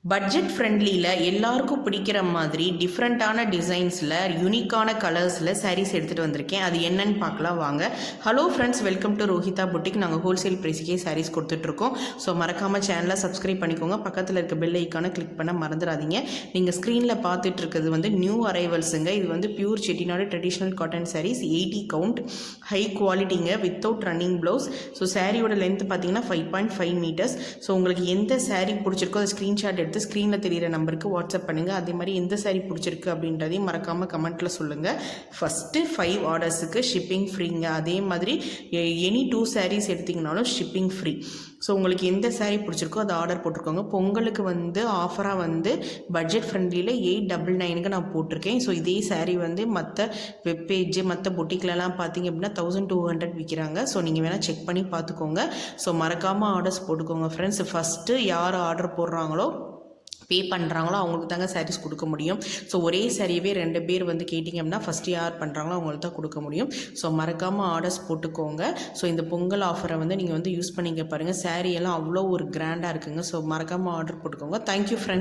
Budget ஃப்ரெண்ட்லியில் எல்லாருக்கும் பிடிக்கிற மாதிரி டிஃப்ரெண்ட்டான டிசைன்ஸில் யூனிக்கான கலர்ஸில் சாரீஸ் எடுத்துகிட்டு வந்திருக்கேன். அது என்னன்னு பார்க்கலாம் வாங்க. Hello friends, welcome to Rohitha boutique. நாங்கள் ஹோல்சேல் ப்ரைஸுக்கே சாரீஸ் கொடுத்துட்ருக்கோம். ஸோ மறக்காமல் சேனலை சப்ஸ்கிரைப் பண்ணிக்கோங்க. பக்கத்தில் இருக்க பெல் ஐக்கானை கிளிக் பண்ண மறந்துடாதீங்க. நீங்கள் ஸ்க்ரீனில் பார்த்துட்டு இருக்கிறது வந்து நியூ அரைவல்ஸுங்க. இது வந்து pure Chettinad traditional cotton saris, 80 count, high குவாலிட்டிங்க, வித்தவுட் ரன்னிங் ப்ளவுஸ். ஸோ சாரியோட லென்த் பார்த்தீங்கன்னா 5.5 மீட்டர்ஸ். ஸோ உங்களுக்கு எந்த சாரீ பிடிச்சிருக்கோ அதை ஸ்க்ரீன்ஷாட் எடுத்து ஸ்க்ரீனில் தெரிகிற நம்பருக்கு வாட்ஸ்அப் பண்ணுங்கள். அதே மாதிரி எந்த சாரீ பிடிச்சிருக்கு அப்படின்றதையும் மறக்காமல் கமெண்ட்டில் சொல்லுங்கள். ஃபஸ்ட்டு 5 ஆர்டர்ஸுக்கு ஷிப்பிங் ஃப்ரீங்க. அதே மாதிரி எனி 2 சாரீஸ் எடுத்திங்கனாலும் ஷிப்பிங் ஃப்ரீ. ஸோ உங்களுக்கு எந்த சாரீ பிடிச்சிருக்கோ அதை ஆர்டர் போட்டிருக்கோங்க. பொங்கலுக்கு வந்து ஆஃபராக வந்து பட்ஜெட் ஃப்ரெண்ட்லியில் 899க்கு நான் போட்டிருக்கேன். ஸோ இதே சாரீ வந்து மற்ற வெப்பேஜ் மற்ற பொட்டிக்லலாம் பார்த்தீங்க அப்படின்னா 1200 விற்கிறாங்க. ஸோ நீங்கள் வேணால் செக் பண்ணி பார்த்துக்கோங்க. ஸோ மறக்காமல் ஆர்டர்ஸ் போட்டுக்கோங்க ஃப்ரெண்ட்ஸ். ஃபஸ்ட்டு யார் ஆர்டர் போடுறாங்களோ பே பண்ணுறாங்களோ அவங்களுக்கு தாங்க சாரீஸ் கொடுக்க முடியும். ஸோ ஒரே சாரியவே 2 பேர் வந்து கேட்டிங்க அப்படின்னா ஃபஸ்ட்டு யார் பண்ணுறாங்களோ அவங்களுக்கு தான் கொடுக்க முடியும். ஸோ மறக்காமல் ஆர்டர்ஸ் போட்டுக்கோங்க. ஸோ இந்த பொங்கல் ஆஃபரை வந்து நீங்கள் வந்து யூஸ் பண்ணிக்க பாருங்கள். சாரீ எல்லாம் அவ்வளோ ஒரு கிராண்டாக இருக்குங்க. ஸோ மறக்காமல் ஆர்டர் போட்டுக்கோங்க. Thank you friends.